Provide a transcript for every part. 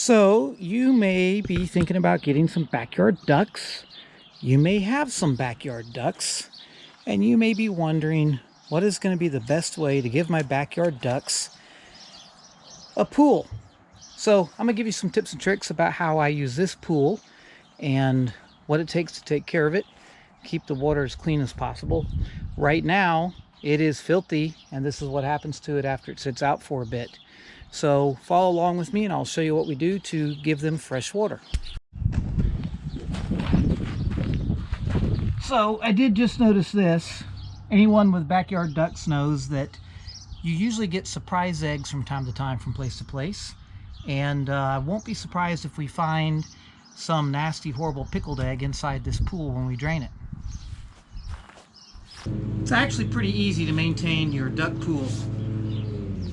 So you may be thinking about getting some backyard ducks. You may have some backyard ducks, and you may be wondering what is going to be the best way to give my backyard ducks a pool. So I'm going to give you some tips and tricks about how I use this pool and what it takes to take care of it, keep the water as clean as possible. Right now it is filthy, and this is what happens to it after it sits out for a bit. So follow along with me and I'll show you what we do to give them fresh water. So I did just notice this. Anyone with backyard ducks knows that you usually get surprise eggs from time to time from place to place. And I won't be surprised if we find some nasty, horrible pickled egg inside this pool when we drain it. It's actually pretty easy to maintain your duck pool.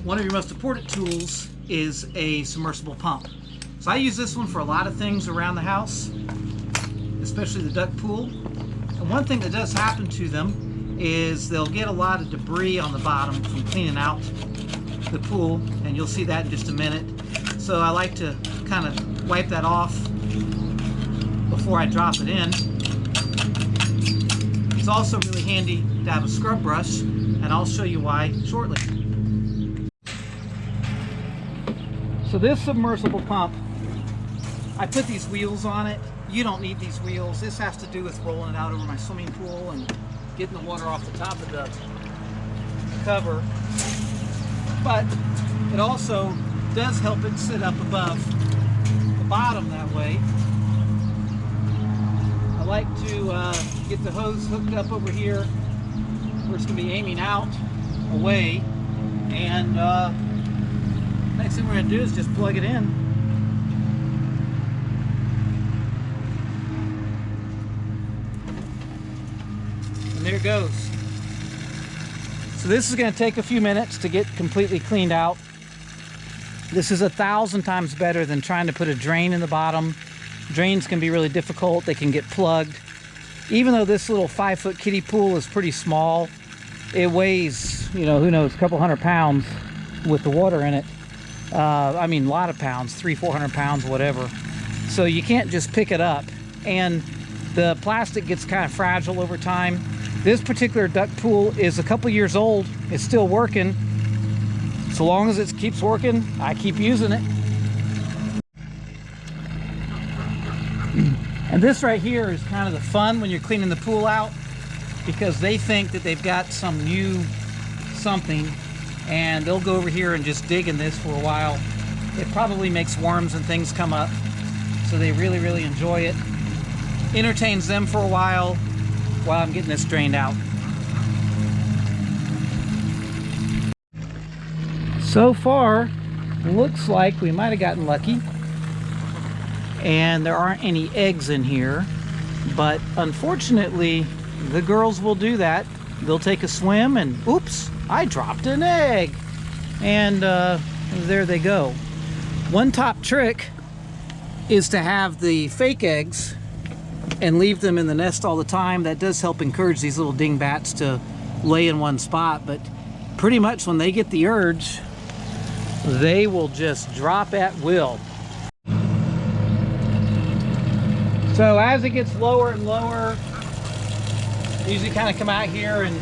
One of your most important tools is a submersible pump. So I use this one for a lot of things around the house, especially the duck pool. And one thing that does happen to them is they'll get a lot of debris on the bottom from cleaning out the pool, and you'll see that in just a minute. So I like to kind of wipe that off before I drop it in. It's also really handy to have a scrub brush, and I'll show you why shortly. So this submersible pump, I put these wheels on it. You don't need these wheels. This has to do with rolling it out over my swimming pool and getting the water off the top of the cover. But it also does help it sit up above the bottom that way. I like to get the hose hooked up over here where it's going to be aiming out away, and next thing we're going to do is just plug it in. And there it goes. So this is going to take a few minutes to get completely cleaned out. This is 1,000 times better than trying to put a drain in the bottom. Drains can be really difficult. They can get plugged. Even though this little 5-foot kiddie pool is pretty small, it weighs, who knows, a couple hundred pounds with the water in it. I mean, a lot of pounds, 300-400 pounds, whatever. So you can't just pick it up, and the plastic gets kind of fragile over time. This particular duck pool is a couple years old. It's still working. So long as it keeps working, I keep using it. And this right here is kind of the fun when you're cleaning the pool out, because they think that they've got some new something, and they'll go over here and just dig in this for a while. It probably makes worms and things come up, so they really, really enjoy it. Entertains them for a while I'm getting this drained out. So far, looks like we might have gotten lucky, and there aren't any eggs in here, but unfortunately the girls will do that. They'll take a swim and oops, I dropped an egg, and there they go. One top trick is to have the fake eggs and leave them in the nest all the time. That does help encourage these little dingbats to lay in one spot, but pretty much when they get the urge, they will just drop at will. So as it gets lower and lower, I usually kind of come out here and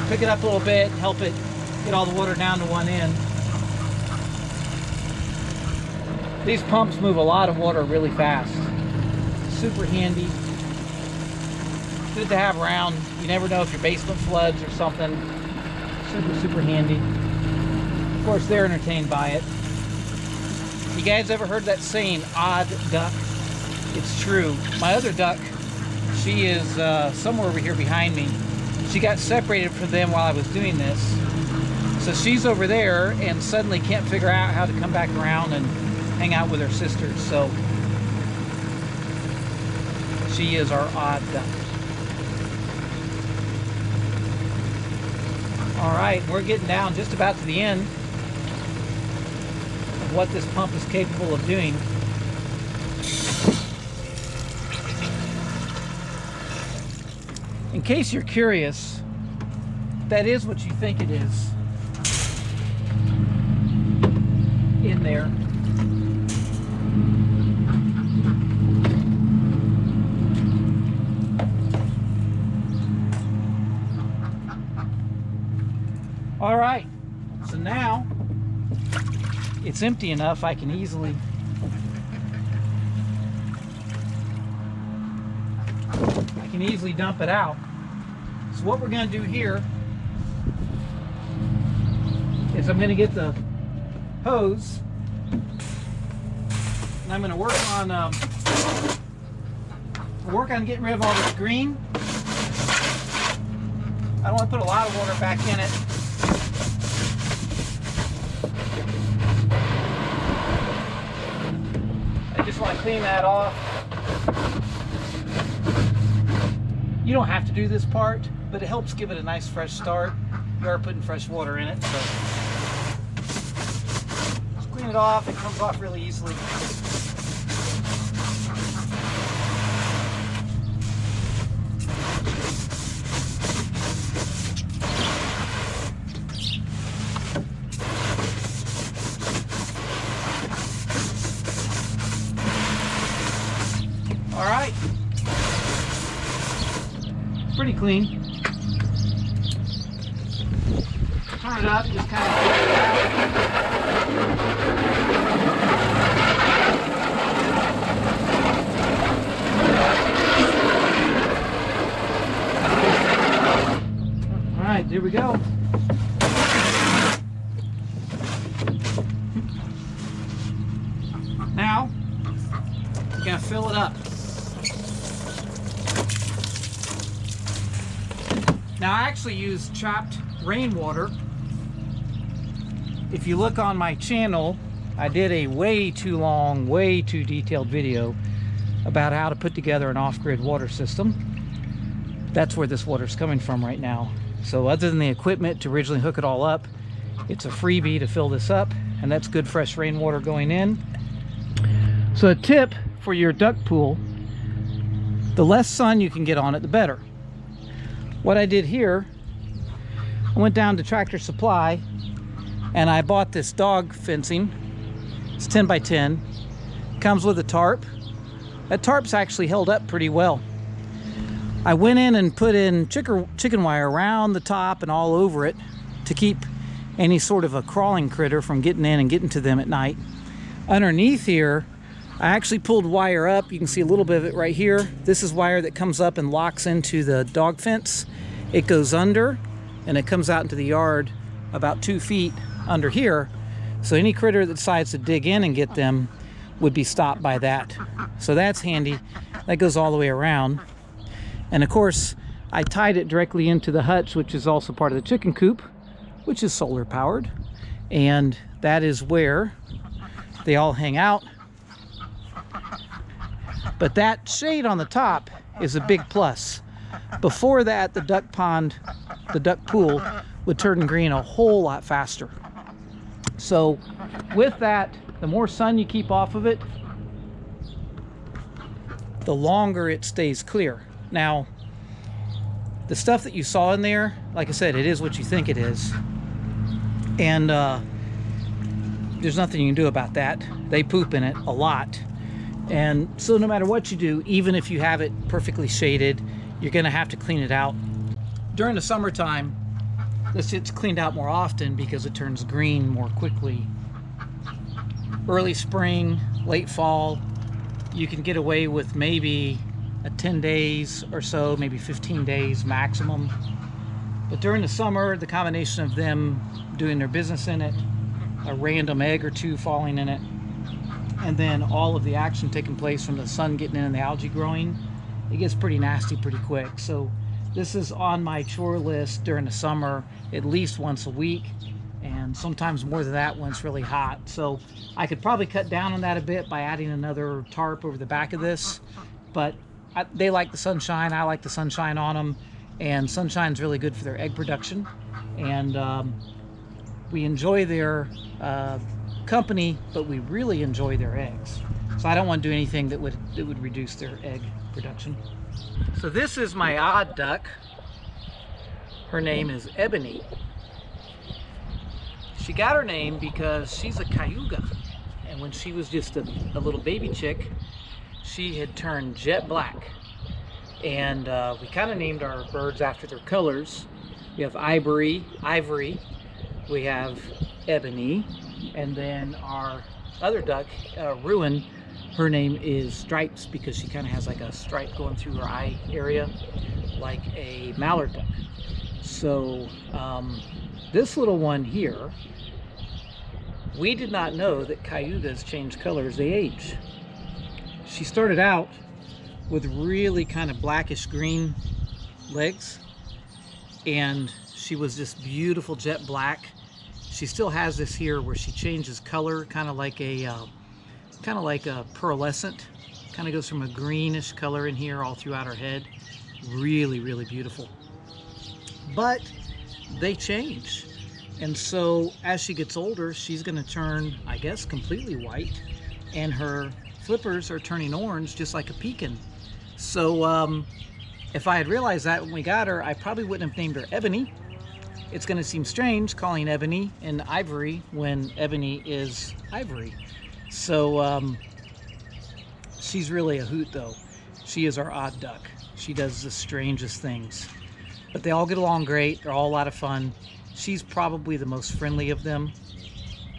pick it up a little bit, help it get all the water down to one end. These pumps move a lot of water really fast. Super handy. Good to have around. You never know if your basement floods or something. Super, super handy. Of course, they're entertained by it. You guys ever heard that saying, odd duck? It's true. My other duck, she is somewhere over here behind me. She got separated from them while I was doing this. So she's over there and suddenly can't figure out how to come back around and hang out with her sisters. So she is our odd duck. All right, we're getting down just about to the end of what this pump is capable of doing. In case you're curious, that is what you think it is in there. right, so now it's empty enough I can easily dump it out. So what we're going to do here is I'm going to get the hose and I'm going to work on getting rid of all this green. I don't want to put a lot of water back in it. I just want to clean that off. You don't have to do this part, but it helps give it a nice fresh start. You are putting fresh water in it, so just clean it off. It comes off really easily. All right. Pretty clean. Turn it up, just kind of get it out. All right, there we go. Now, we're gonna fill it up. Now I actually use trapped rainwater. If you look on my channel, I did a way too long, way too detailed video about how to put together an off-grid water system. That's where this water is coming from right now. So other than the equipment to originally hook it all up, it's a freebie to fill this up, and that's good fresh rainwater going in. So a tip for your duck pool, the less sun you can get on it, the better. What I did here, I went down to Tractor Supply and I bought this dog fencing. It's 10 by 10. Comes with a tarp. That tarp's actually held up pretty well. I went in and put in chicken wire around the top and all over it to keep any sort of a crawling critter from getting in and getting to them at night. Underneath here, I actually pulled wire up. You can see a little bit of it right here. This is wire that comes up and locks into the dog fence. It goes under and it comes out into the yard about 2 feet under here. So any critter that decides to dig in and get them would be stopped by that. So that's handy. That goes all the way around. And of course, I tied it directly into the hutch, which is also part of the chicken coop, which is solar powered. And that is where they all hang out. But that shade on the top is a big plus. Before that, the duck pond, the duck pool would turn green a whole lot faster. So with that, the more sun you keep off of it, the longer it stays clear. Now, the stuff that you saw in there, like I said, it is what you think it is. And there's nothing you can do about that. They poop in it a lot. And so no matter what you do, even if you have it perfectly shaded, you're gonna have to clean it out. During the summertime, this gets cleaned out more often because it turns green more quickly. Early spring, late fall, you can get away with maybe 10 days or so, maybe 15 days maximum. But during the summer, the combination of them doing their business in it, a random egg or two falling in it, and then all of the action taking place from the sun getting in and the algae growing, it gets pretty nasty pretty quick. So this is on my chore list during the summer at least once a week, and sometimes more than that when it's really hot. So I could probably cut down on that a bit by adding another tarp over the back of this, but they like the sunshine, I like the sunshine on them, and sunshine's really good for their egg production. And we enjoy their company, but we really enjoy their eggs. So I don't want to do anything that would reduce their egg production. So this is my odd duck. Her name is Ebony. She got her name because she's a cayuga, and when she was just a little baby chick, she had turned jet black. And we kind of named our birds after their colors. We have ivory, we have Ebony, and then our other duck, Ruin, her name is Stripes because she kind of has like a stripe going through her eye area, like a mallard duck. So this little one here, we did not know that cayugas change color as they age. She started out with really kind of blackish green legs, and she was just beautiful jet black. She still has this here where she changes color, kind of like a pearlescent, kind of goes from a greenish color in here all throughout her head. Really, really beautiful. But they change, and so as she gets older, she's going to turn, I guess, completely white, and her flippers are turning orange, just like a pekin. So if I had realized that when we got her, I probably wouldn't have named her Ebony. It's going to seem strange calling Ebony an ivory when Ebony is ivory. So she's really a hoot, though. She is our odd duck. She does the strangest things. But they all get along great. They're all a lot of fun. She's probably the most friendly of them.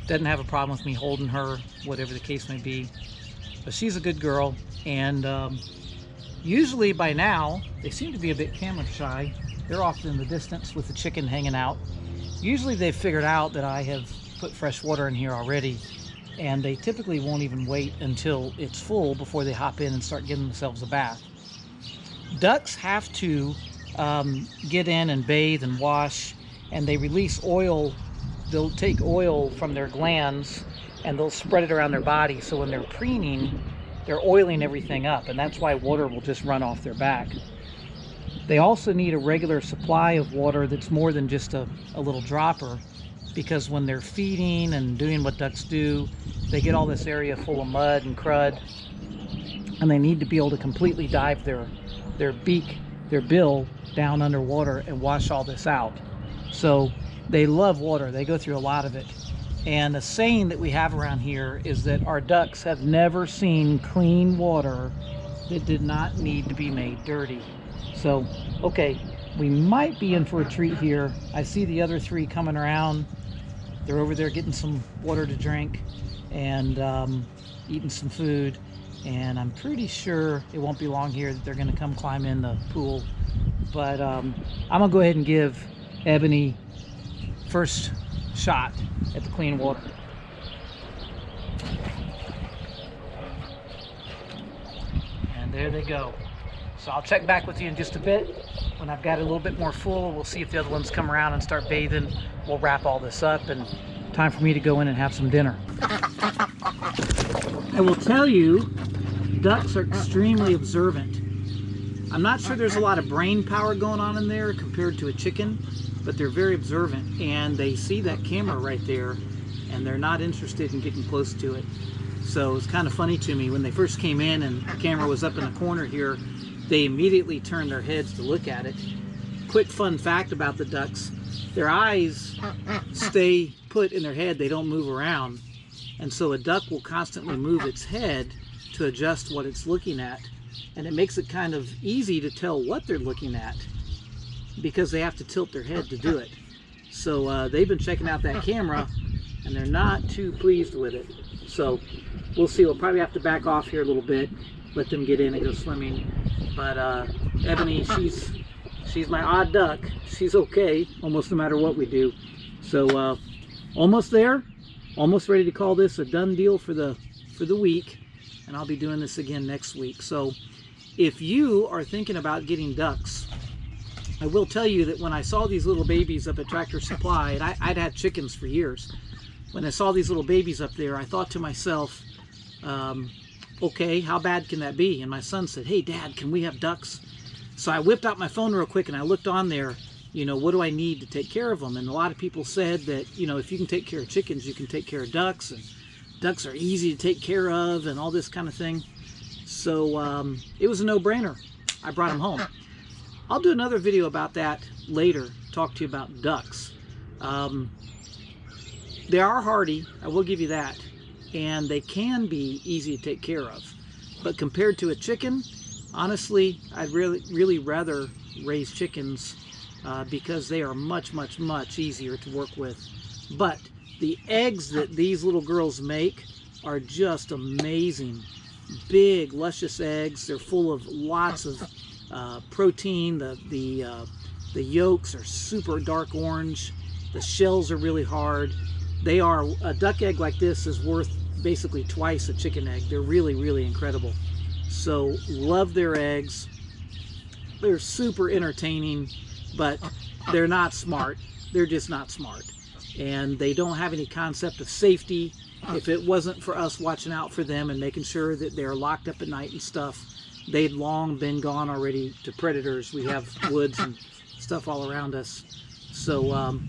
Doesn't have a problem with me holding her, whatever the case may be. But she's a good girl. And usually by now, they seem to be a bit camera shy. They're off in the distance with the chicken hanging out. Usually they've figured out that I have put fresh water in here already, and they typically won't even wait until it's full before they hop in and start giving themselves a bath. Ducks have to get in and bathe and wash, and they release oil. They'll take oil from their glands and they'll spread it around their body, so when they're preening, they're oiling everything up, and that's why water will just run off their back. They also need a regular supply of water that's more than just a little dropper, because when they're feeding and doing what ducks do, they get all this area full of mud and crud, and they need to be able to completely dive their beak, their bill down underwater and wash all this out. So they love water. They go through a lot of it. And the saying that we have around here is that our ducks have never seen clean water that did not need to be made dirty. So, okay, we might be in for a treat here. I see the other three coming around. They're over there getting some water to drink and eating some food. And I'm pretty sure it won't be long here that they're gonna come climb in the pool. But I'm gonna go ahead and give Ebony first shot at the clean water. And there they go. So I'll check back with you in just a bit. When I've got it a little bit more full, we'll see if the other ones come around and start bathing. We'll wrap all this up, and time for me to go in and have some dinner. I will tell you, ducks are extremely observant. I'm not sure there's a lot of brain power going on in there compared to a chicken, but they're very observant, and they see that camera right there, and they're not interested in getting close to it. So it's kind of funny to me, when they first came in and the camera was up in the corner here, they immediately turned their heads to look at it. Quick fun fact about the ducks, their eyes stay put in their head, they don't move around. And so a duck will constantly move its head to adjust what it's looking at. And it makes it kind of easy to tell what they're looking at, because they have to tilt their head to do it. So they've been checking out that camera, and they're not too pleased with it. So we'll see. We'll probably have to back off here a little bit, let them get in and go swimming. But Ebony, she's my odd duck. She's okay almost no matter what we do. So almost there, almost ready to call this a done deal for the week, and I'll be doing this again next week. So if you are thinking about getting ducks, I will tell you that when I saw these little babies up at Tractor Supply, and I'd had chickens for years, when I saw these little babies up there, I thought to myself, okay, how bad can that be? And my son said, hey Dad, can we have ducks? So I whipped out my phone real quick and I looked on there, you know, what do I need to take care of them? And a lot of people said that, you know, if you can take care of chickens, you can take care of ducks, and ducks are easy to take care of and all this kind of thing. So it was a no-brainer. I brought them home. I'll do another video about that later, talk to you about ducks. They are hardy, I will give you that, and they can be easy to take care of. But compared to a chicken, honestly, I'd really rather raise chickens because they are much easier to work with. But the eggs that these little girls make are just amazing. Big, luscious eggs. They're full of lots of protein. The yolks are super dark orange. The shells are really hard. They are, a duck egg like this is worth basically twice a chicken egg. They're really, really incredible. So love their eggs. They're super entertaining, but they're not smart. They're just not smart. And they don't have any concept of safety. If it wasn't for us watching out for them and making sure that they're locked up at night and stuff, they'd long been gone already to predators. We have woods and stuff all around us. So,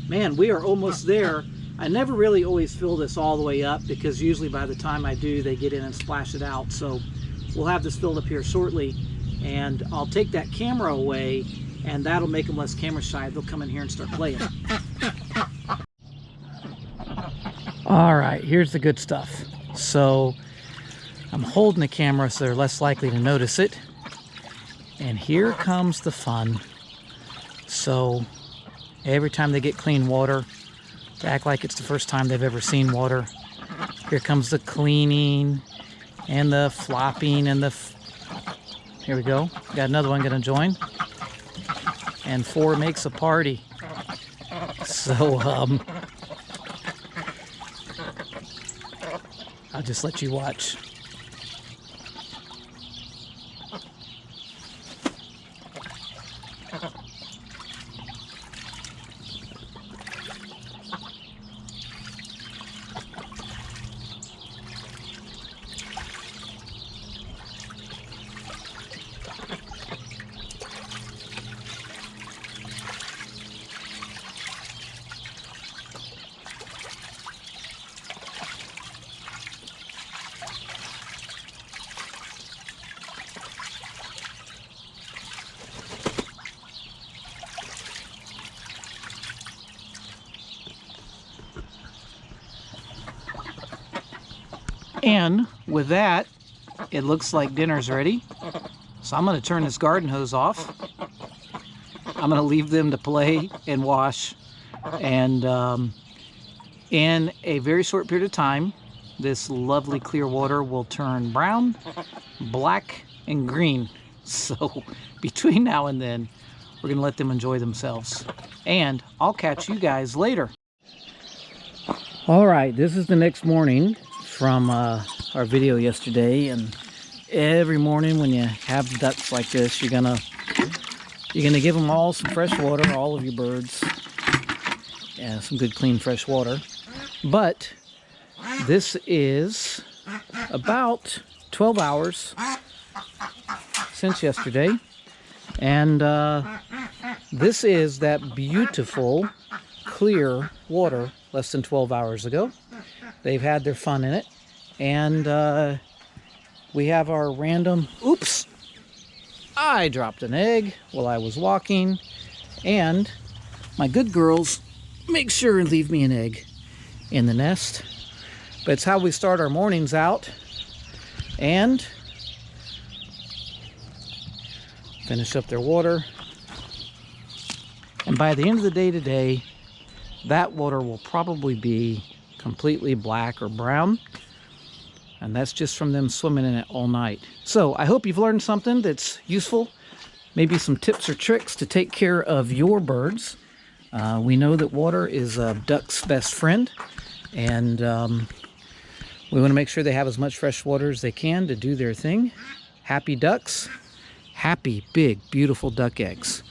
man, we are almost there. I never really always fill this all the way up because usually by the time I do, they get in and splash it out. So we'll have this filled up here shortly, and I'll take that camera away, and that'll make them less camera shy. They'll come in here and start playing. All right, here's the good stuff. So I'm holding the camera so they're less likely to notice it. And here comes the fun. So every time they get clean water, they act like it's the first time they've ever seen water. Here comes the cleaning and the flopping and the... Here we go. Got another one gonna join. And 4 makes a party. So, I'll just let you watch. And with that, it looks like dinner's ready. So I'm going to turn this garden hose off. I'm going to leave them to play and wash. And in a very short period of time, this lovely clear water will turn brown, black, and green. So between now and then, we're going to let them enjoy themselves. And I'll catch you guys later. All right, this is the next morning from our video yesterday, and every morning when you have ducks like this, you're gonna give them all some fresh water, all of your birds, and some good clean fresh water. But this is about 12 hours since yesterday, and this is that beautiful clear water less than 12 hours ago. They've had their fun in it, and we have our random, oops, I dropped an egg while I was walking, and my good girls make sure and leave me an egg in the nest. But it's how we start our mornings out, and finish up their water. And by the end of the day today, that water will probably be completely black or brown, and that's just from them swimming in it all night. So I hope you've learned something that's useful, maybe some tips or tricks to take care of your birds. We know that water is a duck's best friend, and we want to make sure they have as much fresh water as they can to do their thing. Happy ducks, happy big beautiful duck eggs.